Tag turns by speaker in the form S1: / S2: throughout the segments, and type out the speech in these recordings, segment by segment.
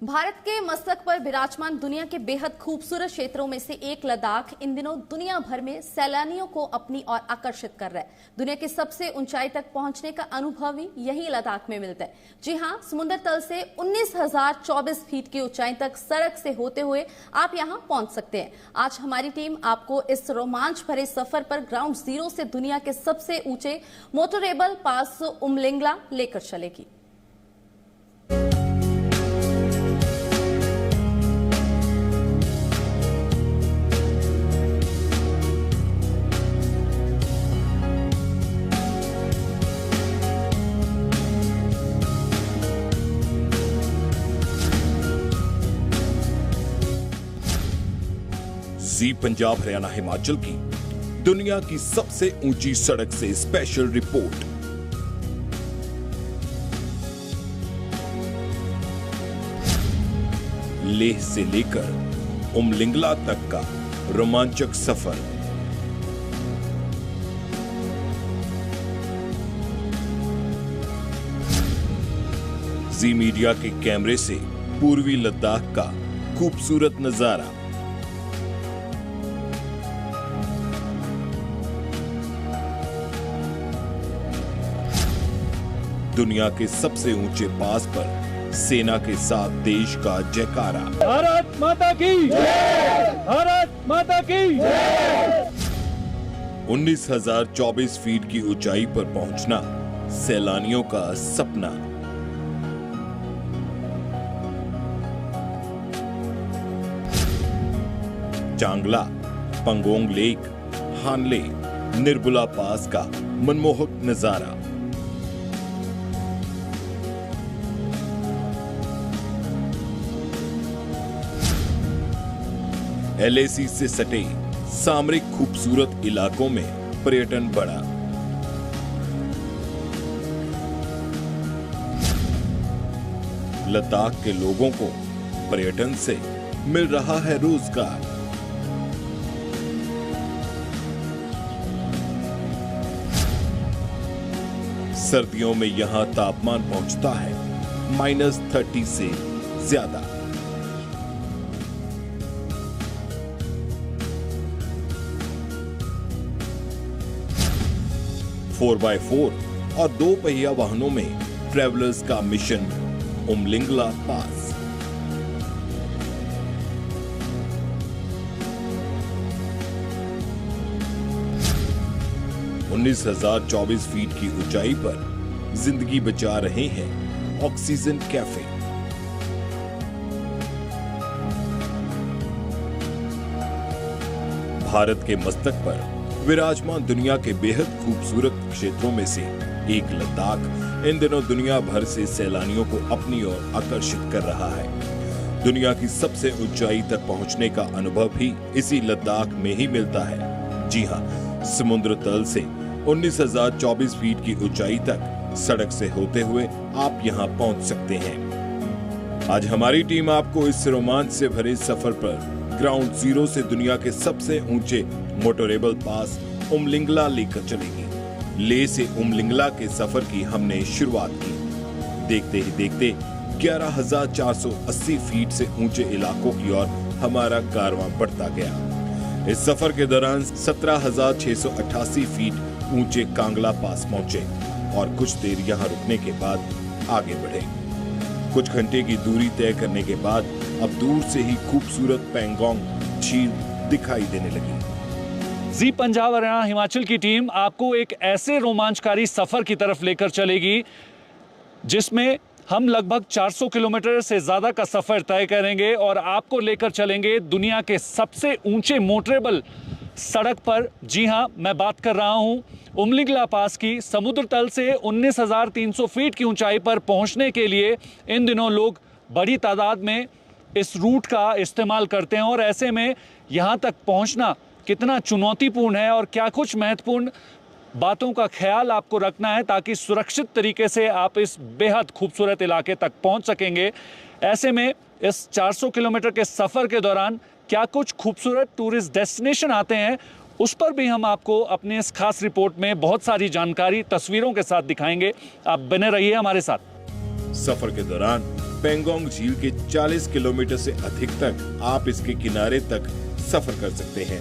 S1: भारत के मस्तक पर विराजमान दुनिया के बेहद खूबसूरत क्षेत्रों में से एक लद्दाख इन दिनों दुनिया भर में सैलानियों को अपनी ओर आकर्षित कर रहा है। दुनिया की सबसे ऊंचाई तक पहुंचने का अनुभव ही यही लद्दाख में मिलता है। जी हां, समुद्र तल से 19,024 फीट की ऊंचाई तक सड़क से होते हुए आप यहां पहुंच सकते हैं। आज हमारी टीम आपको इस रोमांच भरे सफर पर ग्राउंड जीरो से दुनिया के सबसे ऊंचे मोटरेबल पास उमलिंगला लेकर चलेगी।
S2: जी पंजाब हरियाणा हिमाचल की दुनिया की सबसे ऊंची सड़क से स्पेशल रिपोर्ट। लेह से लेकर उमलिंगला तक का रोमांचक सफर। जी मीडिया के कैमरे से पूर्वी लद्दाख का खूबसूरत नजारा। दुनिया के सबसे ऊंचे पास पर सेना के साथ देश का जयकारा।
S3: भारत माता की जय! भारत माता की जय!
S2: 19,024 फीट की ऊंचाई पर पहुंचना सैलानियों का सपना। चांगला, पंगोंग लेक, हानले, निर्बुला पास का मनमोहक नजारा। LAC से सटे सामरिक खूबसूरत इलाकों में पर्यटन बढ़ा। लद्दाख के लोगों को पर्यटन से मिल रहा है रोजगार। सर्दियों में यहां तापमान पहुंचता है -30 से ज्यादा। फोर बाय फोर और 2 पहिया वाहनों में ट्रैवलर्स का मिशन उमलिंगला पास। (19,024 फीट की ऊंचाई पर जिंदगी बचा रहे हैं ऑक्सीजन कैफे। भारत के मस्तक पर विराजमान दुनिया के बेहद खूबसूरत क्षेत्रों में से एक लद्दाख इन दिनों दुनिया भर से सैलानियों को अपनी ओर आकर्षित कर रहा है। दुनिया की सबसे ऊंचाई तक पहुंचने का अनुभव भी इसी लद्दाख में ही मिलता है। जी हां, समुद्र तल से 19,024 फीट की ऊंचाई तक सड़क से होते हुए आप यहां पहुंच सकते हैं। आज हमारी टीम आपको इस रोमांच से भरे सफर पर ग्राउंड जीरो से दुनिया के सबसे ऊंचे मोटरेबल पास उमलिंगला लेकर चलेगी। लेह से उमलिंगला के सफर की हमने शुरुआत की। देखते ही देखते 11,480 फीट से ऊंचे इलाकों की ओर हमारा कारवां बढ़ता गया। इस सफर के दौरान 17,688 फीट ऊंचे कांगला पास पहुंचे और कुछ देर यहां रुकने के बाद आगे बढ़े। कुछ घंटे की दूरी तय करने के बाद अब दूर से ही खूबसूरत पैंगोंग झील दिखाई देने लगी।
S3: जी पंजाब हरियाणा हिमाचल की टीम आपको एक ऐसे रोमांचकारी सफर की तरफ लेकर चलेगी जिसमें हम लगभग 400 किलोमीटर से ज्यादा का सफर तय करेंगे और आपको लेकर चलेंगे दुनिया के सबसे ऊंचे मोटरेबल सड़क पर। जी हां, मैं बात कर रहा हूं उमलिंगला पास की। समुद्र तल से 19,300 फीट की ऊंचाई पर पहुंचने के लिए इन दिनों लोग बड़ी तादाद में इस रूट का इस्तेमाल करते हैं और ऐसे में यहां तक पहुंचना कितना चुनौतीपूर्ण है और क्या कुछ महत्वपूर्ण बातों का ख्याल आपको रखना है ताकि सुरक्षित तरीके से आप इस बेहद खूबसूरत इलाके तक पहुंच सकेंगे। ऐसे में इस 400 किलोमीटर के सफर के दौरान क्या कुछ खूबसूरत टूरिस्ट डेस्टिनेशन आते हैं, उस पर भी हम आपको अपने इस खास रिपोर्ट में बहुत सारी जानकारी तस्वीरों के साथ दिखाएंगे। आप बने रहिए हमारे साथ।
S2: सफर के दौरान पेंगोंग झील के 40 किलोमीटर से अधिक तक आप इसके किनारे तक सफर कर सकते हैं।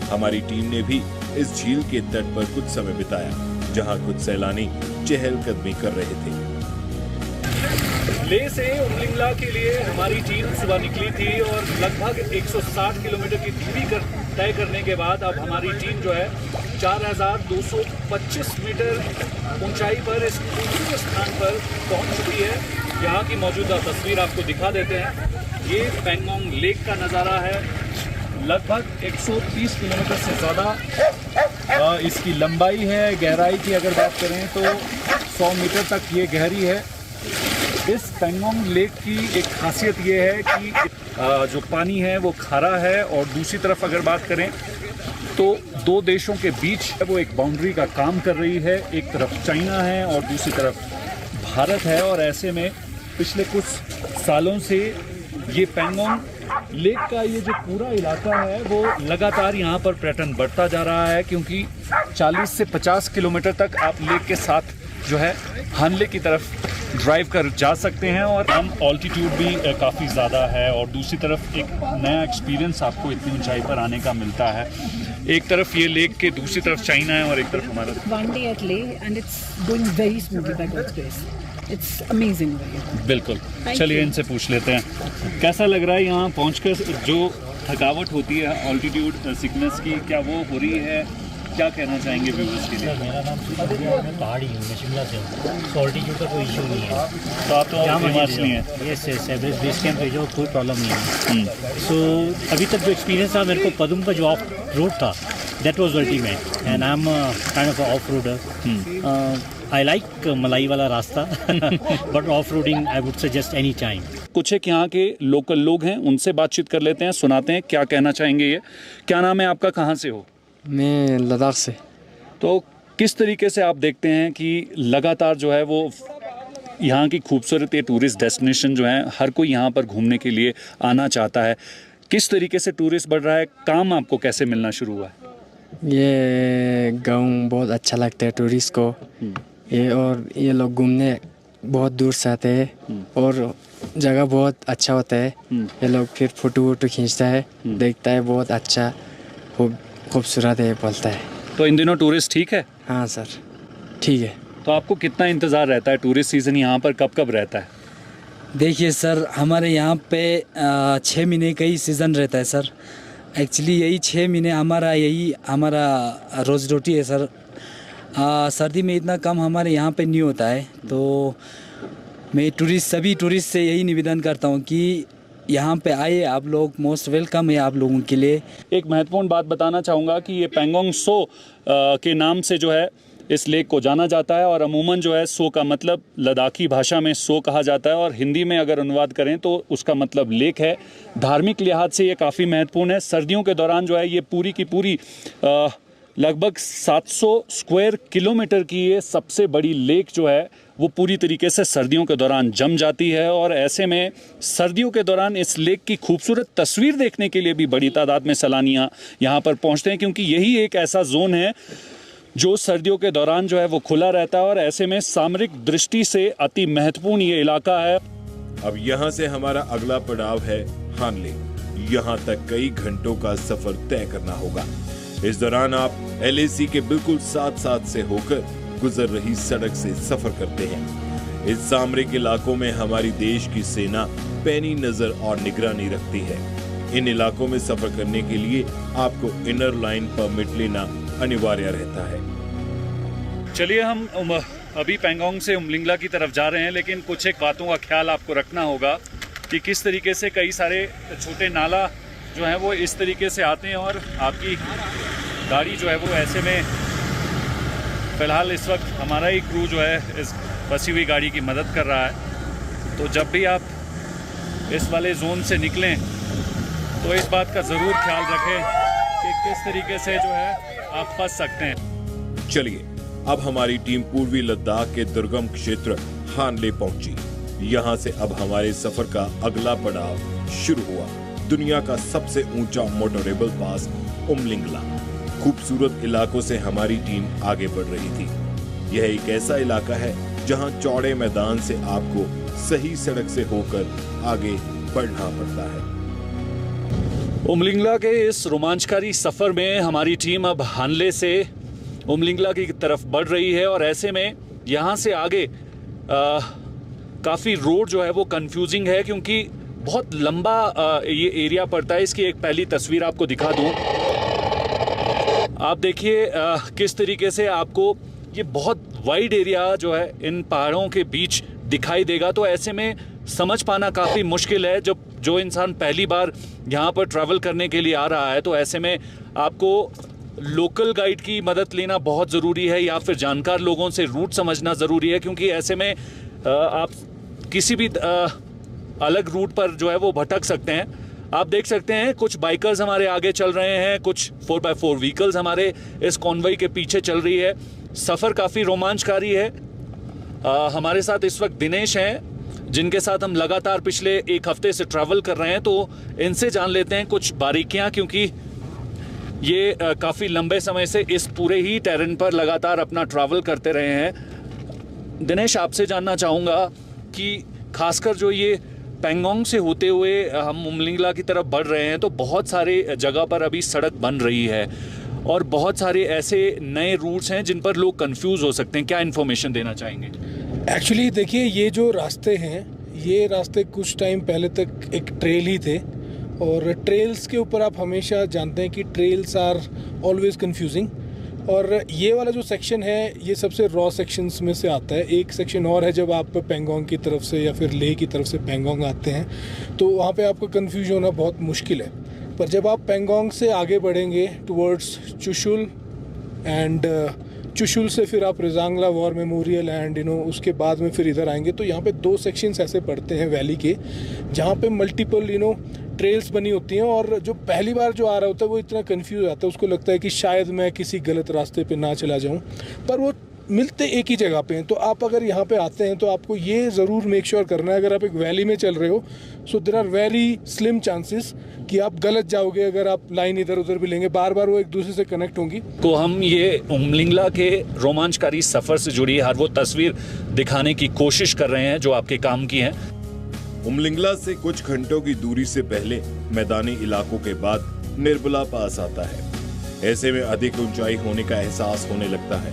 S2: हमारी टीम ने भी इस झील के तट पर कुछ समय बिताया, जहां कुछ सैलानी चहलकदमी कर रहे थे।
S3: लेह से उमलिंगला के लिए हमारी टीम सुबह निकली थी और लगभग 160 किलोमीटर की दूरी तय करने के बाद अब हमारी टीम जो है 4225 मीटर ऊंचाई पर इस खूबसूरत स्थान पर पहुंच चुकी है। यहाँ की मौजूदा तस्वीर आपको दिखा देते हैं। ये पेंगोंग लेक का नज़ारा है। लगभग 130 किलोमीटर से ज़्यादा इसकी लंबाई है। गहराई की अगर बात करें तो 100 मीटर तक ये गहरी है। इस पेंगोंग लेक की एक खासियत ये है कि जो पानी है वो खारा है और दूसरी तरफ अगर बात करें तो दो देशों के बीच वो एक बाउंड्री का काम कर रही है। एक तरफ चाइना है और दूसरी तरफ भारत है और ऐसे में पिछले कुछ सालों से ये पेंगोंग लेक का ये जो पूरा इलाका है वो लगातार यहाँ पर पर्यटन बढ़ता जा रहा है, क्योंकि 40 से 50 किलोमीटर तक आप लेक के साथ जो है हानले की तरफ ड्राइव कर जा सकते हैं और कम ऑल्टीट्यूड भी काफ़ी ज़्यादा है और दूसरी तरफ एक नया एक्सपीरियंस आपको इतनी ऊंचाई पर आने का मिलता है। एक तरफ ये लेक के दूसरी तरफ चाइना है और एक तरफ हमारा।
S4: One day at Leh and it's going very smoothly by God's grace. It's amazing.
S3: बिल्कुल, चलिए इनसे पूछ लेते हैं कैसा लग रहा है यहाँ पहुँचकर। जो थकावट होती है ऑल्टीट्यूड सिकनेस की, क्या वो हो रही है? क्या कहना चाहेंगे व्यूअर्स के लिए?
S5: मेरा नाम सुधीर है, मैं पहाड़ी हूँ, मैं शिमला से हूँ। ऑल्टीट्यूड का कोई इशू नहीं है।
S3: तो आप तो हिमाचली हैं?
S5: Yes yes, average base camp पे जो कोई प्रॉब्लम नहीं है। सो अभी तक जो एक्सपीरियंस था मेरे को पदुम का जो ऑफ रोड था, that was ultimate and I am kind of off roader. I like मलाई वाला रास्ता but off roading I would suggest any time.
S3: कुछ एक यहाँ के लोकल लोग हैं, उनसे बातचीत कर लेते हैं, सुनाते हैं क्या कहना चाहेंगे ये। क्या नाम है आपका, कहाँ से हो?
S6: मैं लद्दाख से।
S3: तो किस तरीके से आप देखते हैं कि लगातार जो है वो यहाँ की खूबसूरत ये टूरिस्ट डेस्टिनेशन जो है हर कोई यहाँ पर घूमने के लिए आना चाहता है, किस तरीके से टूरिस्ट बढ़ रहा है? काम आपको कैसे मिलना शुरू हुआ है?
S6: ये गांव बहुत अच्छा लगता है टूरिस्ट को। ये लोग घूमने बहुत दूर से आते हैं और जगह बहुत अच्छा होता है। ये लोग फिर फोटो वोटो खींचता है, देखता है, बहुत अच्छा खूबसूरत है बोलता है।
S3: तो इन दिनों टूरिस्ट ठीक है?
S6: हाँ सर, ठीक है।
S3: तो आपको कितना इंतज़ार रहता है? टूरिस्ट सीज़न यहाँ पर कब कब रहता है?
S7: देखिए सर, हमारे यहाँ पे 6 महीने का ही सीज़न रहता है सर। एक्चुअली यही 6 महीने हमारा रोज़ रोटी है सर। सर्दी में इतना कम हमारे यहाँ पे नहीं होता है। तो मैं सभी टूरिस्ट से यही निवेदन करता हूँ कि यहाँ पे आए आप लोग, मोस्ट वेलकम है आप लोगों के लिए।
S3: एक महत्वपूर्ण बात बताना चाहूँगा कि ये पेंगोंग सो के नाम से जो है इस लेक को जाना जाता है और अमूमन जो है सो का मतलब लद्दाखी भाषा में सो कहा जाता है और हिंदी में अगर अनुवाद करें तो उसका मतलब लेक है। धार्मिक लिहाज से ये काफ़ी महत्वपूर्ण है। सर्दियों के दौरान जो है ये पूरी की पूरी लगभग 700 स्क्वायर किलोमीटर की ये सबसे बड़ी लेक जो है वो पूरी तरीके से सर्दियों के दौरान जम जाती है और ऐसे में सर्दियों के दौरान इस लेक की खूबसूरत तस्वीर देखने के लिए भी बड़ी तादाद में सैलानियाँ यहाँ पर पहुँचते हैं, क्योंकि यही एक ऐसा जोन है जो सर्दियों के दौरान जो है वो खुला रहता है और ऐसे में सामरिक दृष्टि से अति महत्वपूर्ण ये इलाका है।
S2: अब यहाँ से हमारा अगला पड़ाव है हानले। यहाँ तक कई घंटों का सफर तय करना होगा। इस दौरान आप LAC के बिल्कुल साथ से होकर गुजर रही सड़क से सफर करते हैं। इस सामरिक इलाकों में हमारी देश की सेना पैनी नजर और निगरानी रखती है। इन इलाकों में सफर करने के लिए आपको इनर लाइन परमिट लेना अनिवार्य रहता है।
S3: चलिए हम अभी पेंगोंग से उमलिंगला की तरफ जा रहे हैं, लेकिन कुछ एक बातों का ख्याल आपको रखना होगा कि किस तरीके से कई सारे छोटे नाला जो है वो इस तरीके से आते हैं और आपकी गाड़ी जो है वो ऐसे में, फ़िलहाल इस वक्त हमारा ही क्रू जो है इस फंसी हुई गाड़ी की मदद कर रहा है। तो जब भी आप इस वाले जोन से निकलें तो इस बात का ज़रूर ख्याल रखें कि किस तरीके से जो है आप फंस सकते हैं।
S2: चलिए अब हमारी टीम पूर्वी लद्दाख के दुर्गम क्षेत्र हानले पहुंची। यहाँ से अब हमारे सफर का अगला पड़ाव शुरू हुआ। दुनिया का सबसे ऊंचा मोटरेबल पास उमलिंगला। खूबसूरत इलाकों से हमारी टीम आगे बढ़ रही थी। यह एक ऐसा इलाका है जहां चौड़े मैदान से आपको सही सड़क से होकर आगे बढ़ना पड़ता है।
S3: उमलिंगला के इस रोमांचकारी सफर में हमारी टीम अब हानले से उमलिंगला की तरफ बढ़ रही है और ऐसे में यहाँ से आगे काफ़ी रोड जो है वो कंफ्यूजिंग है क्योंकि बहुत लंबा ये एरिया पड़ता है। इसकी एक पहली तस्वीर आपको दिखा दूँ। आप देखिए किस तरीके से आपको ये बहुत वाइड एरिया जो है इन पहाड़ों के बीच दिखाई देगा। तो ऐसे में समझ पाना काफ़ी मुश्किल है जब जो इंसान पहली बार यहाँ पर ट्रैवल करने के लिए आ रहा है। तो ऐसे में आपको लोकल गाइड की मदद लेना बहुत ज़रूरी है या फिर जानकार लोगों से रूट समझना ज़रूरी है क्योंकि ऐसे में आप किसी भी अलग रूट पर जो है वो भटक सकते हैं। आप देख सकते हैं कुछ बाइकर्स हमारे आगे चल रहे हैं, कुछ 4x4 व्हीकल्स हमारे इस कॉन्वॉय के पीछे चल रही है। सफ़र काफ़ी रोमांचकारी है। हमारे साथ इस वक्त दिनेश हैं जिनके साथ हम लगातार पिछले एक हफ्ते से ट्रैवल कर रहे हैं। तो इनसे जान लेते हैं कुछ बारीकियां क्योंकि ये काफ़ी लंबे समय से इस पूरे ही टेरेन पर लगातार अपना ट्रैवल करते रहे हैं। दिनेश, आपसे जानना चाहूँगा कि खासकर जो ये पेंगोंग से होते हुए हम उमलिंगला की तरफ बढ़ रहे हैं तो बहुत सारे जगह पर अभी सड़क बन रही है और बहुत सारे ऐसे नए रूट्स हैं जिन पर लोग कंफ्यूज हो सकते हैं। क्या इन्फॉर्मेशन देना चाहेंगे?
S8: एक्चुअली देखिए, ये जो रास्ते हैं ये रास्ते कुछ टाइम पहले तक एक ट्रेल ही थे और ट्रेल्स के ऊपर आप हमेशा जानते हैं कि ट्रेल्स आर ऑलवेज कंफ्यूजिंग। और ये वाला जो सेक्शन है ये सबसे रॉ सेक्शंस में से आता है। एक सेक्शन और है जब आप पेंगोंग की तरफ से या फिर लेह की तरफ से पेंगोंग आते हैं तो वहाँ पे आपको कंफ्यूज होना बहुत मुश्किल है। पर जब आप पेंगोंग से आगे बढ़ेंगे टुवर्ड्स चुशुल एंड चुशुल से फिर आप रिजांगला वॉर मेमोरियल एंड उसके बाद में फिर इधर आएंगे तो यहाँ पे दो सेक्शंस ऐसे पड़ते हैं वैली के जहाँ पे मल्टीपल ट्रेल्स बनी होती हैं और जो पहली बार जो आ रहा होता है वो इतना कंफ्यूज आता है, उसको लगता है कि शायद मैं किसी गलत रास्ते पे ना चला जाऊं, पर वो मिलते एक ही जगह पे हैं। तो आप अगर यहाँ पे आते हैं तो आपको ये ज़रूर मेक श्योर करना है अगर आप एक वैली में चल रहे हो so there are very slim chances कि आप गलत जाओगे अगर आप लाइन इधर उधर भी लेंगे, बार बार वो एक दूसरे से कनेक्ट होंगी।
S3: तो हम ये उमलिंगला के रोमांचकारी सफ़र से जुड़ी हर वो तस्वीर दिखाने की कोशिश कर रहे हैं जो आपके काम की है।
S2: उमलिंगला से कुछ घंटों की दूरी से पहले मैदानी इलाकों के बाद निर्बला पास आता है। ऐसे में अधिक ऊंचाई होने का एहसास होने लगता है।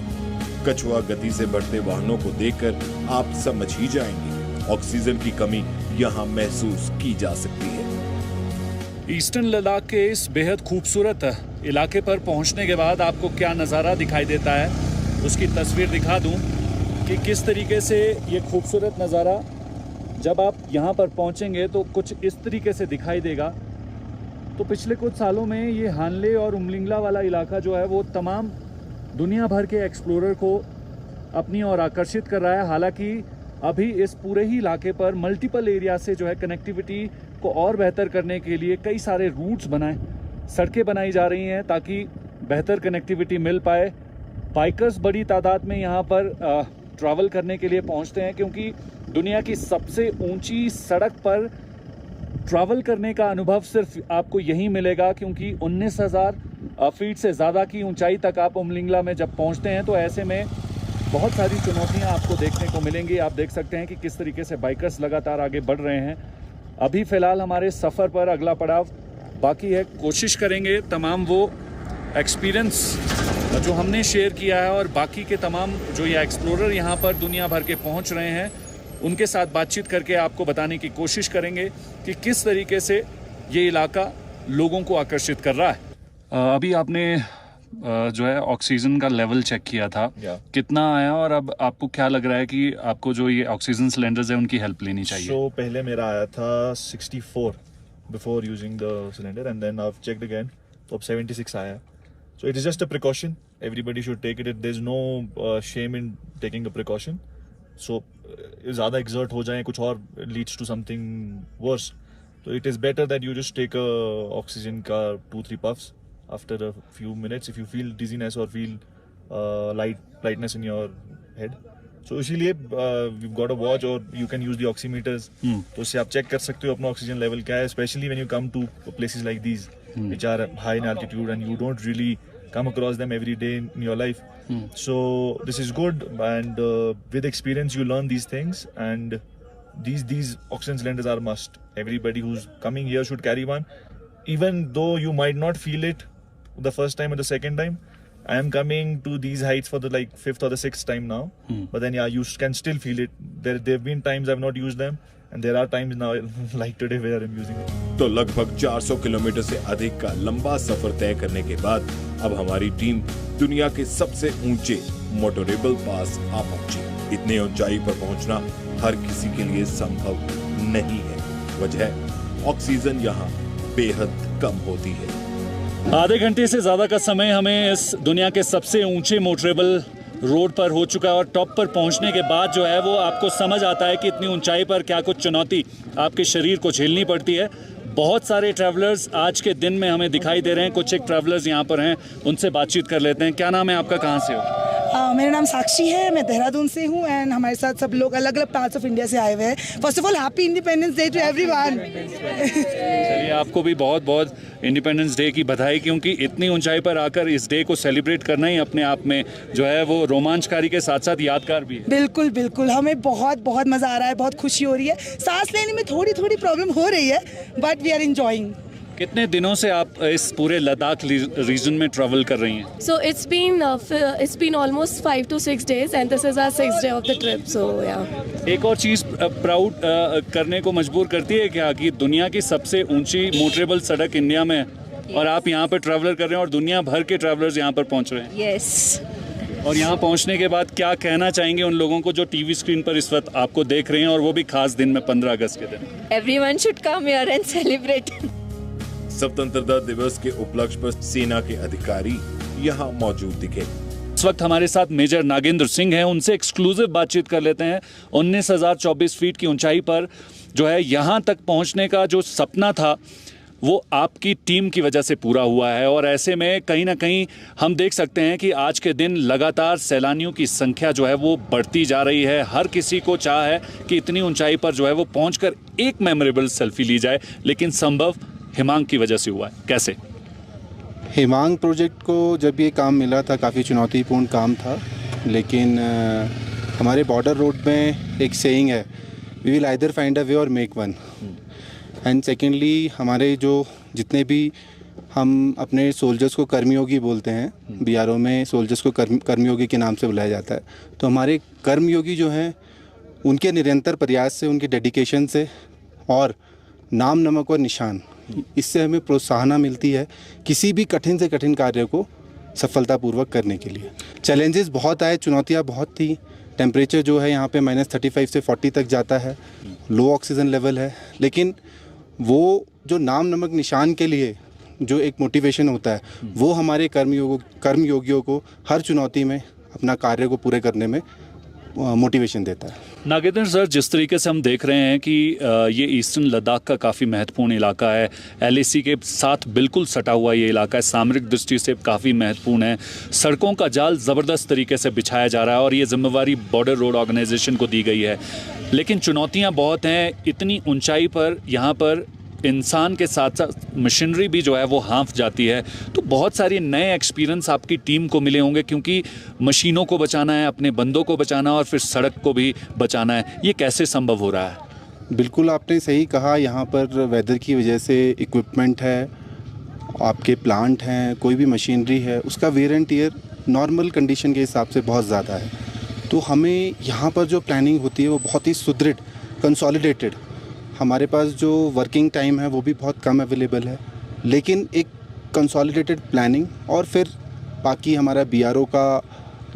S2: कछुआ गति से बढ़ते वाहनों को देखकर आप समझ ही जाएंगे ऑक्सीजन की कमी यहाँ महसूस की जा सकती है।
S3: ईस्टर्न लद्दाख के इस बेहद खूबसूरत इलाके पर पहुंचने के बाद आपको क्या नज़ारा दिखाई देता है उसकी तस्वीर दिखा दूं कि किस तरीके से ये खूबसूरत नज़ारा जब आप यहाँ पर पहुँचेंगे तो कुछ इस तरीके से दिखाई देगा। तो पिछले कुछ सालों में ये हानले और उमलिंगला वाला इलाका जो है वो तमाम दुनिया भर के एक्सप्लोरर को अपनी ओर आकर्षित कर रहा है। हालांकि अभी इस पूरे ही इलाके पर मल्टीपल एरिया से जो है कनेक्टिविटी को और बेहतर करने के लिए कई सारे रूट्स सड़कें बनाई जा रही हैं ताकि बेहतर कनेक्टिविटी मिल पाए। बाइकर्स बड़ी तादाद में यहाँ पर ट्रैवल करने के लिए पहुँचते हैं क्योंकि दुनिया की सबसे ऊंची सड़क पर ट्रैवल करने का अनुभव सिर्फ आपको यहीं मिलेगा क्योंकि 19,000 फीट से ज़्यादा की ऊंचाई तक आप उमलिंगला में जब पहुंचते हैं तो ऐसे में बहुत सारी चुनौतियां आपको देखने को मिलेंगी। आप देख सकते हैं कि किस तरीके से बाइकर्स लगातार आगे बढ़ रहे हैं। अभी फ़िलहाल हमारे सफ़र पर अगला पड़ाव बाकी है। कोशिश करेंगे तमाम वो एक्सपीरियंस जो हमने शेयर किया है और बाकी के तमाम जो ये एक्सप्लोरर यहाँ पर दुनिया भर के पहुँच रहे हैं उनके साथ बातचीत करके आपको बताने की कोशिश करेंगे कि किस तरीके से ये इलाका लोगों को आकर्षित कर रहा है। अभी आपने जो है ऑक्सीजन का लेवल चेक किया था, कितना आया और अब आपको क्या लग रहा है कि आपको जो ये ऑक्सीजन सिलेंडर्स है उनकी हेल्प लेनी चाहिए?
S9: So, पहले मेरा आया था 64 before using the cylinder and then I've checked again तो अब 76 आया। So it is just a precaution. Everybody should take it. There's no shame in taking a precaution. So ज़्यादा exert हो जाए कुछ और leads to something worse. So it is better that you just take a oxygen का 2-3 puffs after a few minutes if you feel dizziness or feel lightness in your head. So इसीलिए you've got a watch or you can use the oximeters. तो उससे आप check कर सकते हो अपना oxygen level क्या है, especially when you come to places like these which are high in altitude and you don't really come across them every day in your life. So this is good and with experience you learn these things and these oxygen cylinders are must. Everybody who's coming here should carry one, even though you might not feel it the first time or the second time. I am coming to these heights for the like 5th or the 6th time now, but then yeah, you can still feel it. There've been times I've not used them, and there are times now like today where I'm using it.
S2: तो लगभग 400 kilometre से अधिक का लंबा सफर तय करने के बाद अब हमारी टीम दुनिया के सबसे ऊंचे मोटोरेबल पास आ पहुंची। इतनी ऊंचाई पर पहुंचना हर किसी के लिए संभव नहीं है। वजह ऑक्सीजन यहाँ बेहद कम होती है।
S3: आधे घंटे से ज़्यादा का समय हमें इस दुनिया के सबसे ऊंचे मोटरेबल रोड पर हो चुका है और टॉप पर पहुंचने के बाद जो है वो आपको समझ आता है कि इतनी ऊंचाई पर क्या कुछ चुनौती आपके शरीर को झेलनी पड़ती है। बहुत सारे ट्रैवलर्स आज के दिन में हमें दिखाई दे रहे हैं। कुछ एक ट्रैवलर्स यहाँ पर हैं, उनसे बातचीत कर लेते हैं। क्या नाम है आपका, कहाँ से हो?
S10: मेरा नाम साक्षी है, मैं देहरादून से हूँ एंड हमारे साथ सब लोग अलग अलग पार्ट्स ऑफ इंडिया से आए हुए हैं। First of all happy independence day to everyone.
S3: चलिए, आपको भी बहुत बहुत इंडिपेंडेंस डे की बधाई, क्योंकि इतनी ऊंचाई पर आकर इस डे को सेलिब्रेट करना ही अपने आप में जो है वो रोमांचकारी के साथ साथ यादगार भी है।
S10: बिल्कुल बिल्कुल, हमें बहुत बहुत मज़ा आ रहा है, बहुत खुशी हो रही है। सांस लेने में थोड़ी थोड़ी प्रॉब्लम हो रही है, बट वी आर एंजॉइंग।
S3: कितने दिनों से आप इस पूरे लद्दाख रीजन में ट्रैवल कर रही हैं?
S11: So it's been almost 5 to 6 days and this is our 6th day of the trip, so yeah.
S3: एक और चीज़ प्राउड करने को मजबूर करती है क्या कि दुनिया की सबसे ऊंची मोटरेबल सड़क इंडिया में है और आप यहाँ पर ट्रैवलर कर रहे हैं और दुनिया भर के ट्रैवलर्स यहाँ पर पहुँच रहे हैं।
S11: Yes.
S3: और यहाँ पहुँचने के बाद क्या कहना चाहेंगे उन लोगों को जो टीवी स्क्रीन पर इस वक्त आपको देख रहे हैं और वो भी खास दिन में 15 अगस्त के दिन?
S11: Everyone should come here and celebrate.
S2: स्वतंत्रता दिवस के उपलक्ष्य पर सेना के अधिकारी यहाँ मौजूद दिखे।
S3: इस वक्त हमारे साथ मेजर नागेंद्र सिंह हैं, उनसे एक्सक्लूसिव बातचीत कर लेते हैं। 19,024 फीट की ऊंचाई पर जो है यहाँ तक पहुँचने का जो सपना था वो आपकी टीम की वजह से पूरा हुआ है और ऐसे में कहीं ना कहीं हम देख सकते हैं कि आज के दिन लगातार सैलानियों की संख्या जो है वो बढ़ती जा रही है। हर किसी को चाह है कि इतनी ऊंचाई पर जो है वो पहुंचकर एक मेमोरेबल सेल्फी ली जाए, लेकिन संभव हिमांग की वजह से हुआ है। कैसे?
S12: हिमांग प्रोजेक्ट को जब ये काम मिला था काफ़ी चुनौतीपूर्ण काम था, लेकिन हमारे बॉर्डर रोड में एक सेइंग है, we will either find a way or make one. And secondly हमारे जो जितने भी हम अपने सोल्जर्स को कर्मयोगी बोलते हैं, बीआरओ में सोल्जर्स को कर्मयोगी के नाम से बुलाया जाता है, तो हमारे कर्मयोगी जो हैं उनके निरंतर प्रयास से, उनके डेडिकेशन से और नाम नमक और निशान, इससे हमें प्रोत्साहन मिलती है किसी भी कठिन से कठिन कार्य को सफलतापूर्वक करने के लिए। चैलेंजेस बहुत आए, चुनौतियाँ बहुत थी। टेम्परेचर जो है यहाँ पे -35 से 40 तक जाता है, लो ऑक्सीजन लेवल है, लेकिन वो जो नाम नमक निशान के लिए जो एक मोटिवेशन होता है वो हमारे कर्मयोगियों को हर चुनौती में अपना कार्य को पूरे करने में मोटिवेशन देता है।
S3: नागेंद्र सर, जिस तरीके से हम देख रहे हैं कि ये ईस्टर्न लद्दाख का काफ़ी महत्वपूर्ण इलाका है, LAC के साथ बिल्कुल सटा हुआ ये इलाका है, सामरिक दृष्टि से काफ़ी महत्वपूर्ण है, सड़कों का जाल ज़बरदस्त तरीके से बिछाया जा रहा है और ये जिम्मेवारी बॉर्डर रोड ऑर्गेनाइजेशन को दी गई है, लेकिन चुनौतियाँ बहुत हैं। इतनी ऊंचाई पर यहाँ पर इंसान के साथ साथ मशीनरी भी जो है वो हाँफ जाती है, तो बहुत सारे नए एक्सपीरियंस आपकी टीम को मिले होंगे, क्योंकि मशीनों को बचाना है, अपने बंदों को बचाना और फिर सड़क को भी बचाना है। ये कैसे संभव हो रहा है?
S12: बिल्कुल आपने सही कहा, यहाँ पर वेदर की वजह से इक्विपमेंट है, आपके प्लांट हैं, कोई भी मशीनरी है, उसका wear and tear normal condition के हिसाब से बहुत ज़्यादा है। तो हमें यहाँ पर जो प्लानिंग होती है वो बहुत ही सुदृढ़, कंसोलिडेटेड, हमारे पास जो वर्किंग टाइम है वो भी बहुत कम अवेलेबल है, लेकिन एक कंसोलिडेटेड प्लानिंग और फिर बाकी हमारा BRO का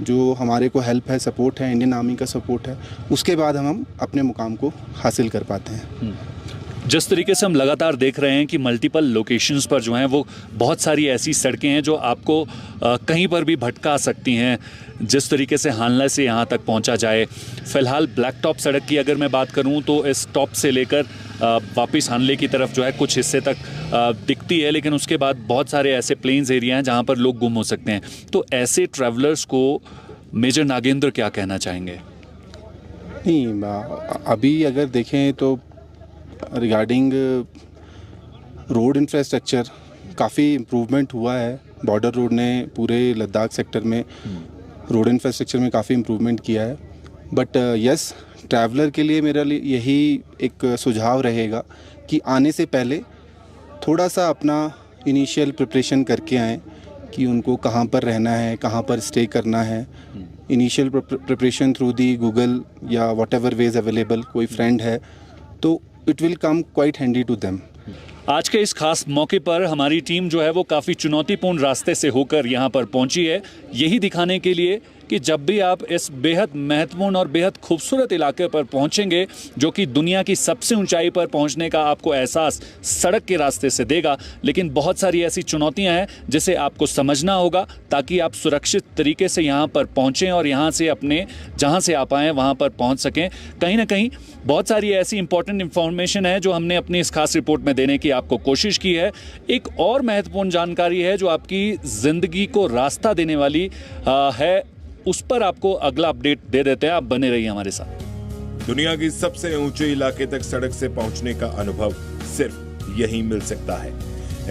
S12: जो हमारे को हेल्प है, सपोर्ट है, इंडियन आर्मी का सपोर्ट है, उसके बाद हम अपने मुकाम को हासिल कर पाते हैं।
S3: जिस तरीके से हम लगातार देख रहे हैं कि मल्टीपल लोकेशंस पर जो हैं वो बहुत सारी ऐसी सड़कें हैं जो आपको कहीं पर भी भटका सकती हैं, जिस तरीके से हानला से यहाँ तक पहुँचा जाए। फ़िलहाल ब्लैक टॉप सड़क की अगर मैं बात करूँ तो इस टॉप से लेकर वापस हानले की तरफ जो है कुछ हिस्से तक दिखती है, लेकिन उसके बाद बहुत सारे ऐसे प्लेन्स एरिया हैं जहाँ पर लोग गुम हो सकते हैं। तो ऐसे ट्रैवलर्स को मेजर नागेंद्र क्या कहना चाहेंगे?
S12: नहीं, अभी अगर देखें तो रिगार्डिंग रोड इंफ्रास्ट्रक्चर काफ़ी इम्प्रूवमेंट हुआ है। बॉर्डर रोड ने पूरे लद्दाख सेक्टर में रोड इंफ्रास्ट्रक्चर में काफ़ी इम्प्रूवमेंट किया है, बट यस, ट्रैवलर के लिए मेरा यही एक सुझाव रहेगा कि आने से पहले थोड़ा सा अपना इनिशियल प्रिपरेशन करके आएँ कि उनको कहाँ पर रहना है, कहाँ पर स्टे करना है। Initial preparation through the Google या व्हाटएवर वेज अवेलेबल, कोई फ्रेंड है तो it will come quite handy to them.
S3: आज के इस खास मौके पर हमारी टीम जो है वो काफ़ी चुनौतीपूर्ण रास्ते से होकर यहाँ पर पहुँची है, यही दिखाने के लिए कि जब भी आप इस बेहद महत्वपूर्ण और बेहद खूबसूरत इलाके पर पहुँचेंगे जो कि दुनिया की सबसे ऊंचाई पर पहुँचने का आपको एहसास सड़क के रास्ते से देगा, लेकिन बहुत सारी ऐसी चुनौतियां हैं जिसे आपको समझना होगा ताकि आप सुरक्षित तरीके से यहाँ पर पहुँचें और यहाँ से अपने जहाँ से आप आएँ वहाँ पर पहुँच सकें। कहीं ना कहीं बहुत सारी ऐसी इंपॉर्टेंट इन्फॉर्मेशन है जो हमने अपनी इस खास रिपोर्ट में देने की आपको कोशिश की है। एक और महत्वपूर्ण जानकारी है जो आपकी ज़िंदगी को रास्ता देने वाली है, उस पर आपको अगला अपडेट दे देते हैं। आप बने रहिए हमारे साथ।
S2: दुनिया की सबसे ऊंचे इलाके तक सड़क से पहुंचने का अनुभव सिर्फ यहीं मिल सकता है।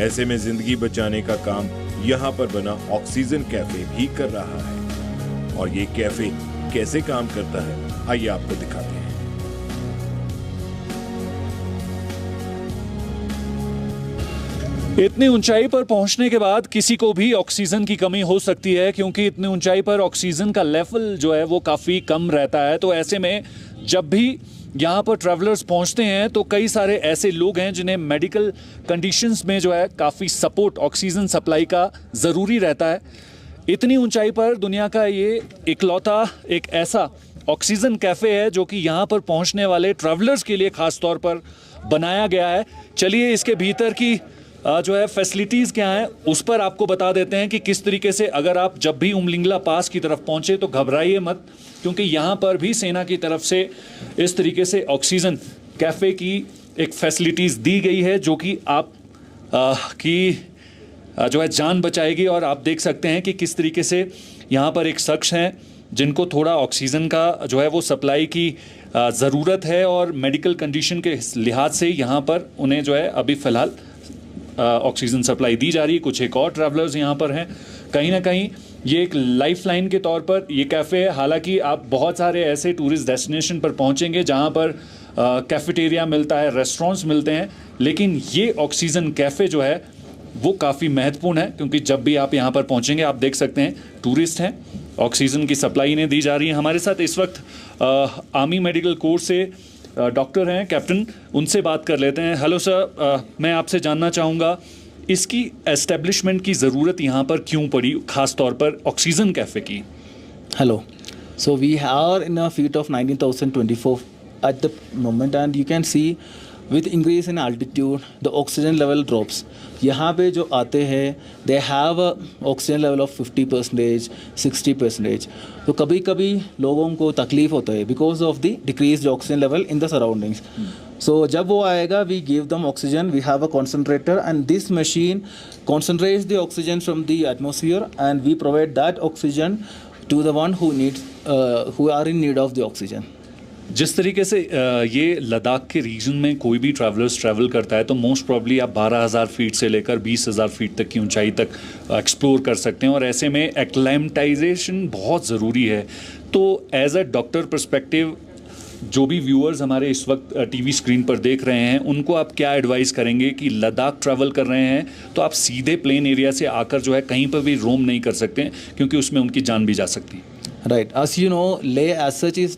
S2: ऐसे में जिंदगी बचाने का काम यहाँ पर बना ऑक्सीजन कैफे भी कर रहा है। और ये कैफे कैसे काम करता है, आइए आपको दिखाते हैं।
S3: इतनी ऊंचाई पर पहुंचने के बाद किसी को भी ऑक्सीजन की कमी हो सकती है, क्योंकि इतनी ऊंचाई पर ऑक्सीजन का लेवल जो है वो काफ़ी कम रहता है। तो ऐसे में जब भी यहाँ पर ट्रैवलर्स पहुँचते हैं तो कई सारे ऐसे लोग हैं जिन्हें मेडिकल कंडीशंस में जो है काफ़ी सपोर्ट ऑक्सीजन सप्लाई का ज़रूरी रहता है। इतनी ऊंचाई पर दुनिया का ये इकलौता एक ऐसा ऑक्सीजन कैफ़े है जो कि यहाँ पर पहुँचने वाले ट्रैवलर्स के लिए ख़ास तौर पर बनाया गया है। चलिए इसके भीतर की जो है फैसिलिटीज़ क्या हैं उस पर आपको बता देते हैं कि किस तरीके से अगर आप जब भी उमलिंगला पास की तरफ पहुँचे तो घबराइए मत, क्योंकि यहाँ पर भी सेना की तरफ से इस तरीके से ऑक्सीजन कैफ़े की एक फैसिलिटीज़ दी गई है जो कि आप की जो है जान बचाएगी। और आप देख सकते हैं कि किस तरीके से यहाँ पर एक शख्स हैं जिनको थोड़ा ऑक्सीजन का जो है वो सप्लाई की ज़रूरत है और मेडिकल कंडीशन के लिहाज से यहाँ पर उन्हें जो है अभी फ़िलहाल ऑक्सीजन सप्लाई दी जा रही है। कुछ एक और ट्रैवलर्स यहाँ पर हैं। कहीं ना कहीं ये एक लाइफलाइन के तौर पर ये कैफ़े है। हालांकि आप बहुत सारे ऐसे टूरिस्ट डेस्टिनेशन पर पहुँचेंगे जहाँ पर कैफेटेरिया मिलता है, रेस्टोरेंट्स मिलते हैं, लेकिन ये ऑक्सीजन कैफ़े जो है वो काफ़ी महत्वपूर्ण है, क्योंकि जब भी आप यहाँ पर पहुँचेंगे आप देख सकते हैं टूरिस्ट हैं, ऑक्सीजन की सप्लाई इन्हें दी जा रही है। हमारे साथ इस वक्त आर्मी मेडिकल कोर्स से डॉक्टर हैं कैप्टन, उनसे बात कर लेते हैं। हेलो सर, मैं आपसे जानना चाहूँगा इसकी एस्टेब्लिशमेंट की ज़रूरत यहाँ पर क्यों पड़ी, ख़ास तौर पर ऑक्सीजन कैफ़े की?
S13: Hello. So we are in a feet of 19,024 at the moment, and you can see with increase in altitude the oxygen level drops. यहाँ पे जो आते हैं they have a oxygen level of 50%, 60%. तो कभी कभी लोगों को तकलीफ होता है because of the decreased oxygen level in the surroundings. So जब वो आएगा we give them oxygen, we have a concentrator, and this machine concentrates the oxygen from the atmosphere and we provide that oxygen to the one who needs who are in need of the oxygen.
S3: जिस तरीके से ये लद्दाख के reason में कोई भी travellers travel करता है तो मोस्ट प्रॉब्ली आप 12,000 फीट से लेकर 20,000 फीट तक की ऊंचाई तक एक्सप्लोर कर सकते हैं, और ऐसे में एक्लेमेटाइजेशन बहुत ज़रूरी है। तो एज अ डॉक्टर पर्सपेक्टिव जो भी व्यूअर्स हमारे इस वक्त टीवी स्क्रीन पर देख रहे हैं उनको आप क्या एडवाइस करेंगे कि लद्दाख ट्रैवल कर रहे हैं तो आप सीधे प्लेन एरिया से आकर जो है कहीं पर भी रोम नहीं कर सकते, क्योंकि उसमें उनकी जान भी जा सकती है?
S13: Right. As you know, Leh as such is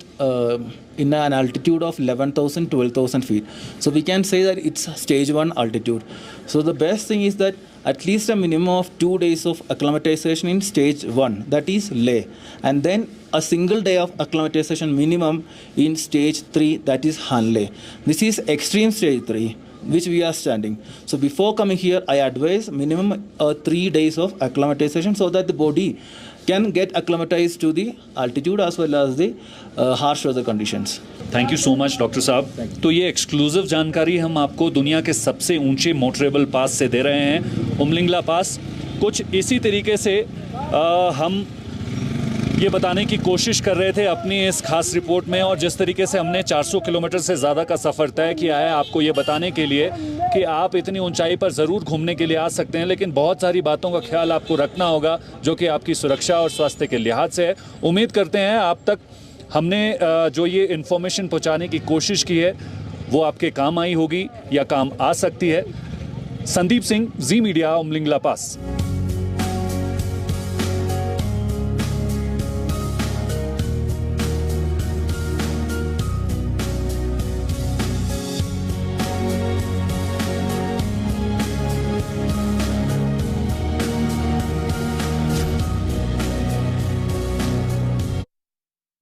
S13: in an altitude of 11,000, 12,000 feet. So we can say that it's stage 1 altitude. So the best thing is that at least a minimum of 2 days of acclimatization in stage 1, that is Leh. And then a single day of acclimatization minimum in stage 3, that is Hanle. This is extreme stage 3, which we are standing. So before coming here, I advise minimum 3 days of acclimatization so that the body can get acclimatized to the altitude as well as the harsh weather conditions.
S3: Thank you so much doctor साहब। तो ये exclusive जानकारी हम आपको दुनिया के सबसे ऊंचे मोटरेबल पास से दे रहे हैं, उमलिंगला पास। कुछ इसी तरीके से हम ये बताने की कोशिश कर रहे थे अपनी इस खास रिपोर्ट में, और जिस तरीके से हमने 400 किलोमीटर से ज़्यादा का सफ़र तय किया है आपको ये बताने के लिए कि आप इतनी ऊंचाई पर ज़रूर घूमने के लिए आ सकते हैं, लेकिन बहुत सारी बातों का ख्याल आपको रखना होगा जो कि आपकी सुरक्षा और स्वास्थ्य के लिहाज से है। उम्मीद करते हैं आप तक हमने जो ये इन्फॉर्मेशन पहुंचाने की कोशिश की है वो आपके काम आई होगी या काम आ सकती है। संदीप सिंह, जी मीडिया, उमलिंग ला पास।